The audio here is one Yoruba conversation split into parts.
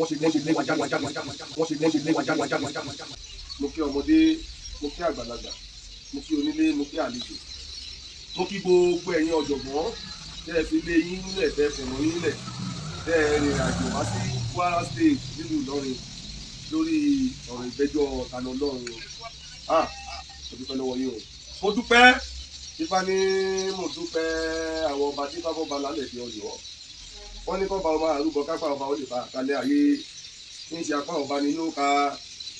wọ́n ṣe lé wa jáde wọ́n ṣe lé wa jáde. Mo kí ọmọdé, mo kí àgbàlagbà, mo kí onílé, mo kí àlejò, mo kí gbogbo ẹ̀yin ọ̀jọ̀gbọ́n tẹ́ ẹ fi lé yín nílẹ̀ tẹ́ ẹ fẹ̀mọ́ yín nílẹ̀ tẹ́ ẹ rìnrìn àjò wá sí Kwara State nílùú Ìlọrin lórí ọ̀rọ̀ ìgbẹ́jọ́ Tani Ọlọ́hun. Mo dúpẹ́ lọ́wọ́ yín o. Mo dúpẹ́ Ifá ní mo dúpẹ́ àwọn ọba tí fáfọ́ ba lálẹ́ fi Ọ̀yọ́. Wọ́n ní kọ́ba ọba àrúbọ kápá ọba ó lè bá àkálẹ̀ ayé. Ní ṣe apá ọba ni yóò ka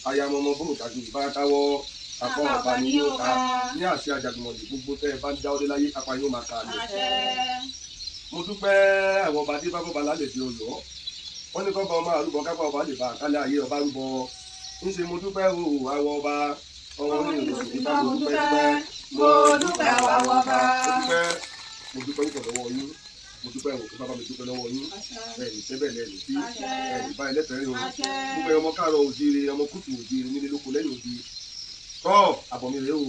ayamọmọ bóun kàdé ìbá káwọ́ apá ọba ni yóò ka ní àṣẹ Àjàgùnmọ̀lẹ̀ gbogbo tẹ́ ẹ bá ń dáwọ́lé láyé apá yóò máa ka lọ. Mo dúpẹ́ àwọn ọba tí fáfọ́ ba lálẹ́ fi Ọ̀yọ́. Wọ́n ní kọ́ba ọba àrúbọ kápá ọba ó lè bá àkálẹ̀ ayé ọba rúbọ. Ń ṣe mo dúpẹ́ o àwọn ọba ọmọ ní ìròyìn ìfá mo dúpẹ́ mo dúpẹ́ àwọn ọba. Mo dúpẹ́ púpọ̀ lọ́wọ́ yín. Mo dúpẹ́ o kí bàbá mi dúpẹ́ lọ́wọ́ yín. Ẹ̀yìn tẹ́bẹ̀ lẹ́yìn tí ẹ̀yìn bá ẹlẹ́tẹ̀ẹ́rẹ́ o. Gbogbo ọmọ káàrọ̀ òjìire ọmọ kùtù òjìire nílé lóko lẹ́yìn òjì. Tọ́ àbọ̀ mi rèé o.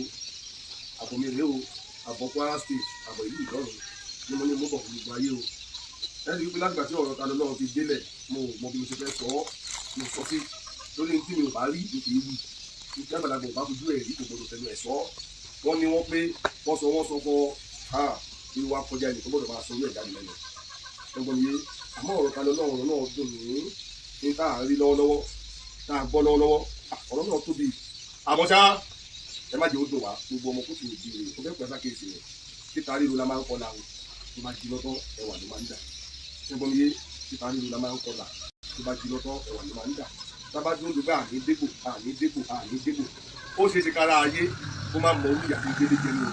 Àbọ̀ mi rèé o. Àbọ̀ Kwara State àbọ̀ ìlú Ìlọrin ni mo ní mo bọ̀ fún gbogbo ayé o. Ẹni wípé lágbà tí ọ̀rọ̀ Tani Ọlọ́hun ti délẹ̀ mo mọ bí mo ṣe fẹ́ sọ ọ́ mo sọ sí lórí ní tí mi ò bá rí ìpè wù. Ìjábàlagbà ò bá fojú ẹ̀ rí kò gbọdọ̀ fẹnu ẹ̀ sọ. Wọ́n ní wọ́n pé wọ́n sọ fọ́ irú wa kọjá ẹnì tó gbọdọ̀ máa sọ orí ẹ̀dá nìyẹn ẹ̀gbọ́n mi yé àmọ́ ọ̀rọ̀ Tani Ọlọ́hun náà dùn mí ní tá à ń rí lọ́wọ́lọ́wọ́ tá à gbọ́ lọ́wọ́lọ́wọ́ ọ̀rọ̀ náà tóbi àmọ́ ṣá ẹ má jẹ́ ó dùn wá gbogbo ọmọ kóòtù òbí rẹ̀ ó fẹ́ pẹ́ sákèsì rẹ̀ títa ríro la máa ń kọ́ la o tó bá jí lọ́tọ́ ẹ̀wà ló máa ń dà ẹ̀gbọ́n mi yé títa ríro la máa ń kọ́ la tó bá jí lọ́tọ́ ẹ̀wà ló máa ń dà tábà dúró dùgbà àní dégbò ó ṣe é ṣe kára ayé kó má mọ orí ìyàtí gbélé jẹ ní o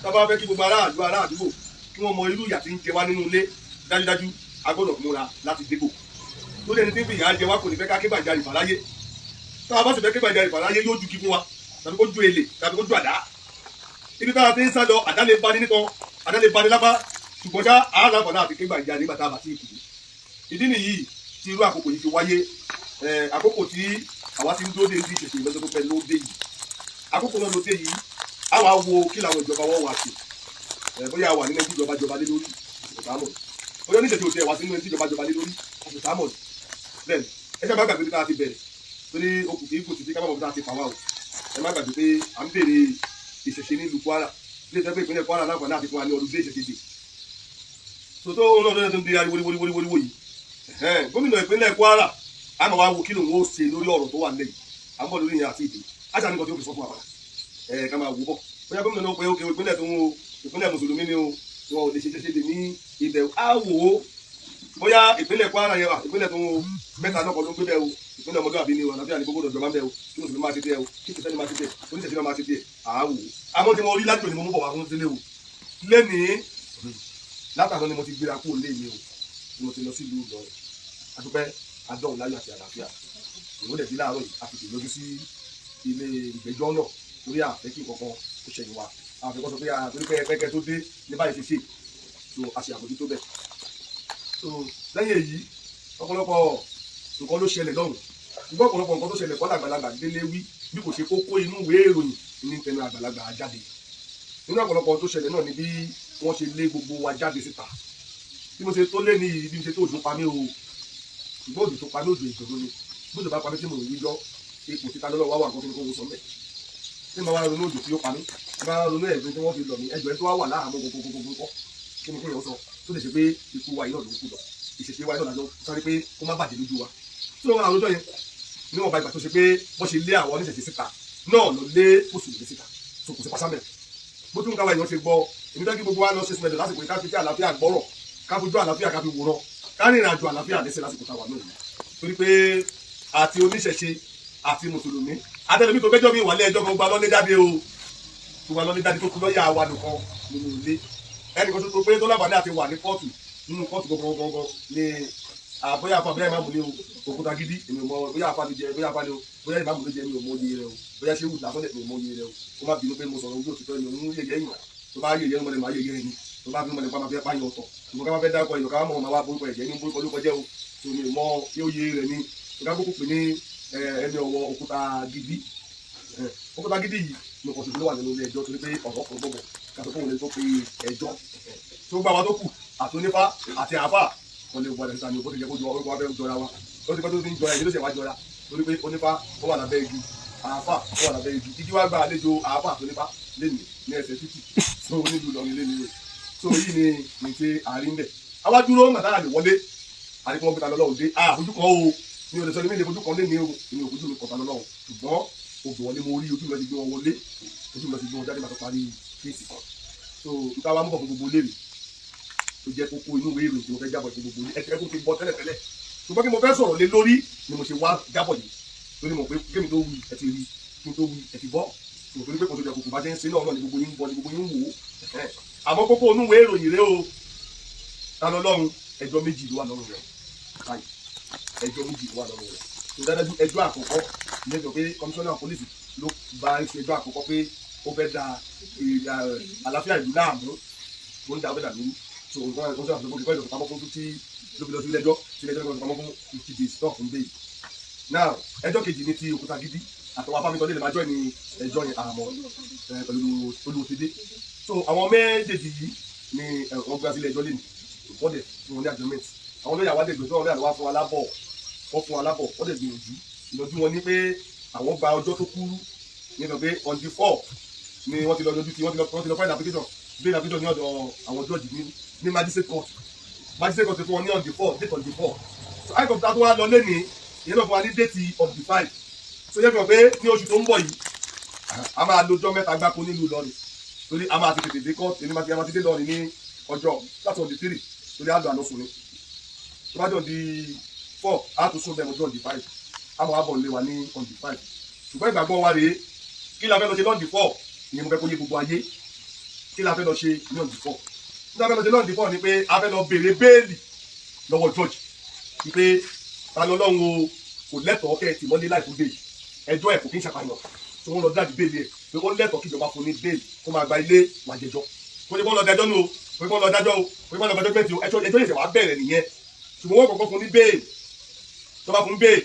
tábà fẹ́ kí gbogbo ará àdúgbò kí wọ́n mọ irú ìyà tí ń jẹ wá nínú ilé dájúdájú a gbọ́dọ̀ múra láti dégbò tó lẹ́ni tí ń fi ìyà jẹ wá kò ní fẹ́ ká ké gbàjarì fàláyé tá a bá sì fẹ́ ké gbàjarì fàláyé yóò ju kí fún wa tàbí kó ju èlé tàbí kó ju àdá ibi tá a ti ń sá lọ àdá lè bani nìkan àdá lè bani lápá ṣùgbọ́n ṣá àlàfà náà àti ké gbàjarì nígbà tá a bá ti kù ìdí nìyí tí irú àkókò yìí fi wáyé àkókò tí àwa ti ń dúró dé ibi ìṣẹ̀ṣẹ̀ ìlọ́jọ́ tó pẹ́ lóde yìí àkókò náà lóde yìí àwa wo kí làwọn ìjọba wọn wà sí bóyá wà nínú ẹni tí ìjọba jọba lé lórí ìṣèkámọ̀ bóyá oníṣẹ̀ṣẹ̀ òtí ẹ̀ wá sínú ẹni tí ìjọba jọba lé lórí ìṣèkámọ̀ bẹ́ẹ̀ ẹ ṣe má gbàgbé bí ká ti bẹ̀rẹ̀ torí okùn kì í kò sí sí kábàámọ̀ bí ká ti fà wá o ẹ má gbàgbé pé à ń bèrè ìṣẹ̀ṣẹ̀ nílùú Kwara ilé ìtẹ́gbẹ́ ìpínlẹ̀ Kwara láǹfààní àti fún wa ní ọdún dé ìṣẹ̀ṣẹ̀ dé tòótọ́ òun náà tó ń di ariwo yìí gómìnà ìpínlẹ̀ Kwara àmọ́ wa wo kí lòun ó ṣe lórí ọ̀rọ̀ tó wà nílẹ̀ yìí à ń bọ̀ lórí yẹn àti ìdè àṣà nígbà tí ó fi sọ fún wa ká máa wò bọ̀ bóyá gómìnà náà pé ó kéwòn ìpínlẹ̀ tó ń wo ìpínlẹ̀ mùsùlùmí ni o wọn ò lè ṣe ṣẹṣẹ ní ibẹ̀ á wò ó bóyá ìpínlẹ̀ Kwara yẹn wà ìpínlẹ̀ tó ń wo mẹ́ta náà kọ́ ló ń gbé bẹ́ẹ̀ o ìpínlẹ̀ ọmọdé àbí ni o àlàáfíà ní gbogbo ọ̀dọ́ máa ń bẹ́ẹ̀ o kí mùsùlùmí máa ṣe bẹ́ẹ̀ o kí kìsẹ́ni máa ṣe bẹ́ẹ̀ oníṣẹ̀ṣẹ̀ náà máa ṣe bẹ́ẹ̀ á wò ó àmọ́ tí mo rí láti òní mo mú bọ̀ wá fún sílé o lẹ́nìí látàná ni mo ti gbéra kúrò léèmí o ni mo ti lọ sí ìlú Ìlọrin adúpẹ́ adọ́hùn láyọ̀ àti àlàáfíà ìwọ́dẹ̀ sí láàárọ̀ yìí a fi tèlójú sí ilé ìgbẹ́jọ́ náà lórí àfẹ́kì kankan ó ṣẹ̀yìn wa àfikún sọ pé àtúntò pẹ́ẹ́pẹ́ẹ́kẹ́ tó dé ní báyìí ṣe so a ṣe àbójútó bẹ́ẹ̀ so lẹ́yìn èyí ọ̀pọ̀lọpọ̀ nǹkan ló ṣẹlẹ̀ lọ́hùn ṣùgbọ́n ọ̀pọ̀lọpọ̀ nǹkan tó ṣẹlẹ̀ kọ́ làgbàlagbà délé wí bí kò ṣe kókó inú ìwé ìròyìn ní tẹnu àgbàlagbà jáde nínú ọ̀pọ̀lọpọ̀ tó ṣẹlẹ̀ náà ni bí wọ́n ṣe lé gbogbo wa jáde síta bí mo ṣe tó lé ní ibi ṣe tó òjò pa mí o ṣùgbọ́n òjò tó pa mí òjò ìṣòro ni bí òjò bá pa mí tí mo rí yọ ipò títa lọ́wọ́ wá wà nǹkan tó ní kó wo sọ mẹ́ ní ma wá ronú òjò tí ó pa mí bá ronú ẹ̀gbin tí wọ́n fi lọ mí ẹjọ́ ẹ tó wá wà láàmú gbogbogbò kọ́ kí ni kéèyàn sọ tó lè ṣe pé ikú wa yìí náà ló ń kú lọ ìṣẹ̀ṣẹ̀ wa yìí náà lọ sáré pé kó má bàjẹ́ lójú wa tí wọ́n àròjọ yẹn níwọ̀nba ìgbà tó ṣe pé wọ́n ṣe lé àwọn oníṣẹ̀ṣẹ̀ síta náà ló lé mùsùlùmí síta so kò sí pásámẹ̀ bó tún káwa èèyàn ṣe gbọ́ èmi fẹ́ kí gbogbo wa lọ ṣe sinmi lásìkò ká fi tí àlàáfíà gbọ́rọ̀ ká fojú àlàáfíà ká fi wòran ká rìnrìn àjò àlàáfíà lẹ́sẹ̀ lásìkò táwa náà yìí torí pé àti oníṣẹ̀ṣe àti mùsùlùmí adẹ́lẹ́mí tó gbẹ́jọ́ mi ìwàlẹ́ ẹjọ́ kan gba lọ́lé jáde o tó gba lọ́lé jáde tó kú lọ́ọ̀yà wa nìkan nínú ilé ẹnì kan tó pé tó láǹfààní àti wà ní kóòtù nínú kóòtù gbọ̀ngbọ̀ngbọ̀ngbọ̀ ni bóyá afa bóyá ìmáàmù ni o òkúta gidi èmi ò mọ bóyá afa ni jẹ bóyá afa ni o bóyá ìmáàmù ló jẹ mi ò mọ iye rẹ o bóyá ṣé wùdà fọlẹ mi ò mọ iye rẹ o ó má bínú pé mo sọ̀rọ̀ ojú òtítọ́ ẹni òun yẹyẹ ìyàn tó bá yẹyẹ ọmọdé máa yẹyẹ ẹni tó bá bínú ọmọdé pa máa fẹ́ pààyàn ọ̀tọ̀ ìmọ̀ ká máa fẹ́ dákọ̀ ìyọ̀ ká máa máa wá borúkọ ẹ̀jẹ̀ ní borúkọ ló kọjẹ́ o tó mi mọ yóò yé rẹ ní ìgbà gbogbo pè ní ẹni ọwọ́ òkúta gidi yìí mo kàn sí ló wà nínú ilé ẹjọ́ torí pé ọ̀rọ̀ kan gbọ́gbọ̀ ká tó fún òun tó pe ẹjọ́ tó gbà wá tó kù àti onífá àti àáfà wọn lè wọlé síta ní o bó ti jẹ́ kó jọ orúkọ abẹ́rẹ́ jọra wa ó ti pẹ́ tó ti ń jọra ìdílé ṣẹ̀wá jọra torí pé onífá ó wà lábẹ́ igi àáfà ó wà lábẹ́ igi igi wá gba àlejò àáfà tó nífá lénìí ní ẹsẹ̀ títì tó onílù lọrin lénìí tó yìí ni nìṣe àárín bẹ̀. àwa dúró ń gbàtà lè wọlé àdìpọ̀ wọn bí ta lọ́wọ́ dé àfojú kan o mi ò lè sọ ní mílíọ̀nù fojú kan lé ní o mi ò fojú mi kọ̀ọ̀ta lọ́wọ́ ṣùgbọ́n obì wọlé mo rí ojú mi lọ ti gbé wọn wọlé ojú mi lọ ti gbé wọn jáde màtó parí kéèsì kan so nípa wa mú bọ̀ fún gbogbo léèrè tó jẹ́ kókó inú ìwé ìròyìn tí mo fẹ́ jábọ̀ fún gbogbo ní ẹ̀kẹ́ tó ti bọ́ tẹ́lẹ̀tẹ́lẹ̀ ṣùgbọ́n kí mo fẹ́ sọ̀rọ̀ lé lórí ni mo ṣe wá jábọ̀ yìí lórí mo pé kémi tó wí ẹ ti rí kí n tó wí ẹ ti bọ́ mo torí pé kò tó jẹ kòkò bá ṣe ń ṣe náà ni gbogbo yín ń bọ̀ ni gbogbo yín ń wò ó àmọ́ kókó inú ìwé ìròyìn rẹ o ta lọ́lọ́run ẹjọ́ méjì ló wà lọ́rùn rẹ̀ káyì ẹjọ́ méjì ló wà lọ́rùn rẹ̀ tó dájú ẹjọ́ àkọ́kọ́ ní ẹjọ́ pé kọmíṣánná pólísì ló bá ń ṣe ẹjọ́ àkọ́kọ́ pé ó fẹ́ da àlàáfíà ìlú láàmú ó ń da ọbẹ̀ dàlú so nǹkan ẹ̀kọ́ sọ̀rọ̀ àti ìgbẹ́jọ́ pamọ́ fún tí ló fi lọ sí ilé ẹjọ́ pamọ́ fún 50 days náà fún bẹ́ẹ̀. now ẹjọ́ kejì ní ti òkúta gidi àtọwọ́ afámitọ́ lè máa jọ́ ní ẹjọ́ yẹn àmọ́ pẹ̀lú olùwòsídé so àwọn méjèèjì yìí ni wọ́n gbé sílé ẹjọ́ lẹ́nu wọ́n dẹ̀ fún wọn ní agreement àwọn lóyè àwọn àdègbè tó wọn lóyè àwọn fún alábọ̀ wọ́n dẹ̀ gbìyànjú ìyànjú wọn ní pé àwọn gba ọjọ́ tó kúrú nígbà pé on the 4 ni wọ́n ti lọ yọjú tí wọ́n ti lọ file application bail application ní ọ̀dọ̀ àwọn judge ní magistrate court fún wọn ní on the 4 date on the 4 so high court tó wá lọ lẹ́ni ìyẹn náà fún wa ní date on the 5 so yẹ kí wọ́n pé ní oṣù tó ń bọ̀ yìí a máa lọ́jọ́ mẹ́ta gbáko nílùú Ìlọrin torí a máa ti tètè dé court èmi máa ti dé Ìlọrin ní ọjọ́ láti on the 3 torí àdó àlọ́sùn ni tó bá jẹ́ on the 4 a tún sún bẹ́ẹ̀ mọ́jọ́ on the 5 a máa bọ̀ lé wa ní on the 5 ṣùgbọ́n ìgbàgbọ́ wa rèé kí la fẹ́ lọ ṣe on the 4 ìyẹn mo fẹ́ kó yé gbogbo ayé kí la fẹ́ lọ ṣe ní on the 4 kí la fẹ́ lọ ṣe on the 4 ni pé a fẹ́ lọ béèrè béèlì lọ́wọ́ George wípé ta ló lọ́hùn o kò lẹ́tọ̀ọ́ kẹ́ ẹ tì mọ́lé láì fún béèlì ẹjọ́ ẹ̀ kò kí ń ṣàpàyàn tí wọ́n lọ dáàbì béèlì ẹ̀ pé ó lẹ́tọ̀ọ́ kí ìjọba fún ní béèlì kó máa gba ilé wàjẹjọ́ kó ní kó lọ dájọ́ nù o kó ní kó lọ dájọ́ o kó ní kó lọ dájọ́ bẹ́ẹ̀ tí o ẹjọ́ ìṣẹ̀ wá bẹ̀rẹ̀ nìyẹn ṣùgbọ́n wọ́n kọ́kọ́ fún ní béèlì tó bá fún béèlì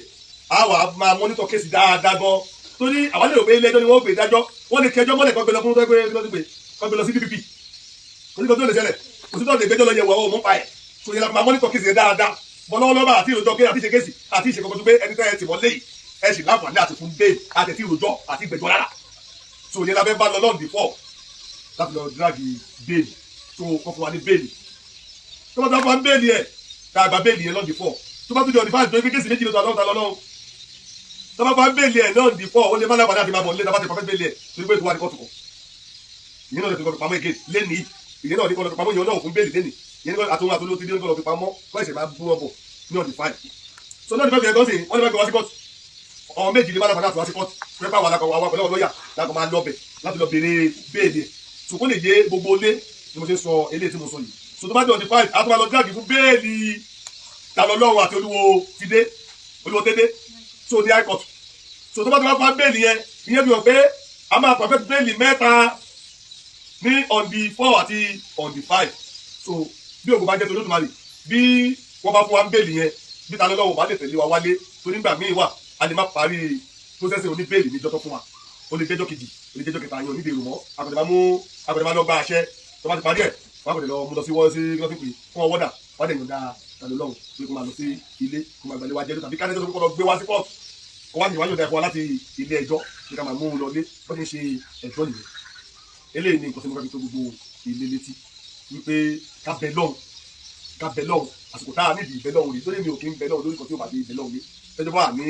á wà máa mọ́nítọ̀ kéèsì dáadáa gan torí àwọn lè rò pé ilé ẹjọ́ ni wọ́n gbé dájọ́ wọ́n lè kẹjọ́ mọ́lẹ̀ kan gbé lọ fún kan gbé lọ sí DPP oníkan tó lè ṣẹlẹ̀ kò sí tó lè gbẹ́jọ́ lọ yẹ wọ̀ ọ́ mọ́ pa ẹ̀ so yẹn la máa mọ́nítọ̀ kéèsì dáadáa bọ́lọ́wọ́lọ́wọ́ àti ìròjọ́ pé àti ìṣe kéèsì àti ìṣe kọ́kọ́ tó pé ẹni tẹ́ ẹ ti wọlé yìí ẹ sì láǹfààní àti fún bẹ́ẹ̀ àti ẹ̀tí ìròjọ́ àti ìgbẹ́jọ́ rárá so yẹn la fẹ́ bá lọ lọ́ọ̀dì fọ́ láti lọ dírágì bẹ́ẹ̀lì so kọ́ fún wa ní bẹ́ẹ̀lì tó bá tó fún wa ní bẹ́ẹ̀lì ẹ̀ ká gba bẹ́ẹ̀lì yẹn lọ́ọ̀dì fọ́ tó bá tó di ọ̀dì fáàlì tó gbé kéèsì méjì lọ́tọ̀ àlọ́ta lọ́lọ́run tó bá fún wa ní bẹ́ẹ̀lì ẹ̀ lọ́ọ̀dì fọ́ ó lè má láǹfààní àti máa bọ̀ nílé tá bá ti pàfẹ́ bẹ́ẹ̀lì ẹ̀ torí pé ètò wa ní kọ́tù kọ́ ìyẹn náà lè fi kọ́ pamọ́ èké lẹ́nìí ìyẹn náà ní kọ́ lọ́ pamọ́ ìyẹn náà fún bẹ́ẹ̀lì lẹ́nìí ìyẹn náà àtúnwá tó ló ti dé lọ́ fi pamọ́ kọ́ ẹ̀sẹ̀ máa bú ọbọ̀ ní ọ̀dì fáìlì so náà ní fẹ́ fi ẹ̀gọ́ sí wọ́n ní fẹ́ fi wá sí kọ́tù ọmọ méjì ní bàdàbàdà àti wá sí kọ́tù pé báwa la kọ́ wa pẹ̀lú ọlọ́yà láti máa lọ bẹ̀ láti lọ béèrè béèlì so kó lè yé gbogbo ilé ni mo ṣe sọ eléyìí tí mo sọ yìí so tó bá dé ọ̀dì fáìlì àtúnwá lọ dírágì fún béèlì Talọ́lọ́hun àti olúwo tédé so ní high court so tó bá ti wá fún béèlì yẹn ìyẹn fi hàn pé a máa pàfẹ́ béèlì mẹ́ta ní on the 4 àti on the 5 so bí ògùn bá jẹ́ torí òtùmarì bí wọ́n bá fún wa béèlì yẹn bí Talọ́lọ́hun bá lè tẹ̀lé wa wálé tó nígbà míì wà a lè má parí processing oní béèlì níjọ́ tó fún wa ó lè jẹ́jọ́ kejì ó lè jẹ́jọ́ kẹta yẹn onídìí èrò mọ́ àgbẹ̀dẹ̀ máa lọ gba àṣẹ tó bá ti parí ẹ̀ wọ́n àgbẹ̀dẹ̀ lọ mú lọ sí wọ́n sí gọ́fìn pé fún wọn wọ́dà wọ́n dẹ̀ yọ̀ǹda Talọ́lọ́hun pé kó máa lọ sí ilé kó máa gbalẹ̀ wá jẹ́ tàbí kájẹ́ tó kọ́ lọ gbé wá sí kóòtù kó wá ní ìwájú ẹ̀fọ́ láti ilé ẹjọ́ pé ká máa mú un lọ lé wọ́n ti ń ṣe ẹjọ́ nìyẹn eléyìí ni nǹkan tí mo fẹ́ fi tó gbogbo ilé létí wípé ká bẹ lọ́hùn àsìkò tá a nídìí ìbẹ lọ́hùn rí lórí mi ò kí ń bẹ lọ́hùn lórí kan tí ó bá dé ìbẹ lọ́hùn rí lọ́jọ́ bá wà ní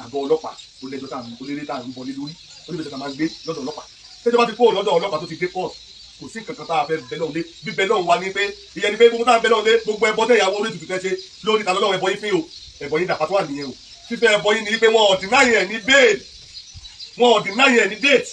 àgọ́ ọlọ́pàá ó lẹ́jọ́ tá ó lérè tá à ń bọ̀ lé lórí ó ní bẹ̀rẹ̀ tá a máa gbé lọ́dọ̀ ọlọ́pàá lọ́jọ́ bá ti kó lọ́dọ̀ ọlọ́pàá tó ti dé court kò sí nǹkan kan tá a fẹ́ bẹ lọ́hùn lé bí bẹ lọ́hùn wa ní pé ìyẹn ni pé gbogbo tá a bẹ lọ́hùn lé gbogbo ẹbọ tẹ ìyàwó orí tutù tẹ ṣe lórí Talọ́lọ́hun ẹbọ yín fín o ẹbọ yín dàpá tó wà nìyẹn o fífẹ́ ẹbọ yín ni pé wọn ò deny ẹ̀ ní bail wọn ò deny ẹ̀ ní date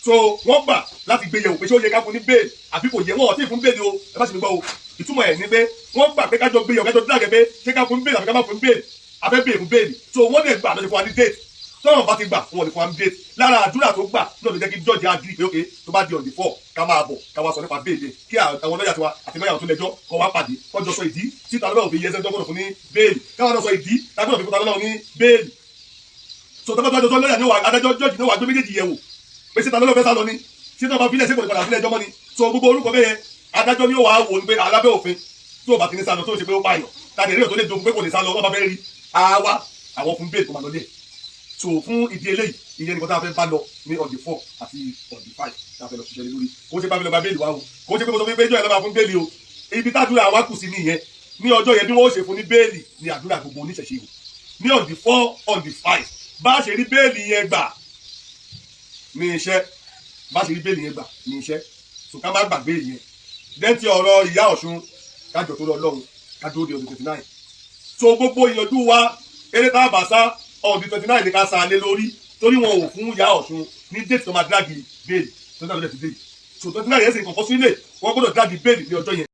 so wọ́n gbà láti gbé yẹ̀wò pé ṣé ó yẹ ká fún ní bail àbí kò yẹ wọn ò tí ì fún bail o ẹ bá sì mi gbọ́ o ìtumọ̀ ẹ̀ ní pé wọ́n gbà pé kájọ gbé yẹ̀wò kájọ dídàgẹ̀ pé ṣé ká fún bail àbí ká má fún bail abẹ́ bail fún bail so wọ́n lè gbà lọ́jọ́ fún wa ní date tọ́wọ́n bá ti gbà wọ́n lè fún wa ní date lára àdúrà tó gbà náà ló jẹ́ kí jọ́ọ̀jì agree pé ok tó bá di on the 4 ká máa bọ̀ ká wá sọ nípa bail yẹn kí àwọn lọ́yà tiwa àti lọ́yà tó lẹ́jọ́ kọ́ wá pàdé kọ́jọ sọ ìdí tí Talọ́lọ́hun fi yẹ ẹsẹ̀ dọ́gbọ́dọ̀ fún ní bail káwọn náà sọ ìdí tágbọ́dọ̀ fi fún Talọ́lọ́hun ní bail so tọ́gbọ́dọ̀ tó lọ́yà ní adájọ́ jọ́ọ̀jì ní wàá gbé méjèèjì yẹ̀wò pé ṣé Talọ́lọ́hun fẹ́ sá lọ ní ṣé tó bá filẹ̀ ṣé kò ní padà filẹ̀ ẹjọ́ mọ́ ni so gbogbo orúkọ bẹ́ẹ̀ adájọ́ ni ó wàá wò ní pé alábẹ́ òfin tí ó bá ti ní sá lọ tó ṣe pé ó pààyàn tàbí èrè tó lè dogun pé kò ní sá lọ wọ́n bá fẹ́ rí àwa àwọn fún bẹ́ẹ̀lì tó máa lọ lé so fún ìdí eléyìí ìyẹn nìkan tá a fẹ́ bá lọ ní on the 4 àti on the 5 tá a fẹ́ lọ ṣiṣẹ́ lórí kó ṣe bá fẹ́ lọ bá bẹ́ẹ̀lì wa o kó ṣe pé mo sọ pé ìjọ yẹn lọ́ máa fún bẹ́ẹ̀lì o ibi tádùúrà wa kù sí nìyẹn ní ọjọ́ yẹn bí wọ́n ó ṣe fún ní bẹ́ẹ̀lì ní àdúrà gbogbo oníṣẹ̀ṣe o ní on the 4 on the 5 bá a ṣe rí bẹ́ẹ̀lì yẹn gbà ní iṣẹ́ bá a ṣe rí bẹ́ẹ̀lì yẹn gbà ní iṣẹ́ so ká má gbàgbé yẹn dẹ́ntì ọ̀rọ̀ ìyá Ọ̀ṣun kájọ tó lọ lọ́hùn kájọ ó di ọdún 29 so gbogbo ìyànjú wa eré tá a bá sá ọdún 29 ní ká sa lé lórí torí wọn ò fún ìyá Ọ̀ṣun ní déètì tó máa dráàgì bẹ́ẹ̀lì tó náà lọ́dẹ̀ ti dé so 29 yẹn sì kọ̀ọ̀kan sílẹ̀ wọ́n gbọ́dọ̀ dráàgì bẹ́ẹ̀lì ní ọjọ́ yẹn.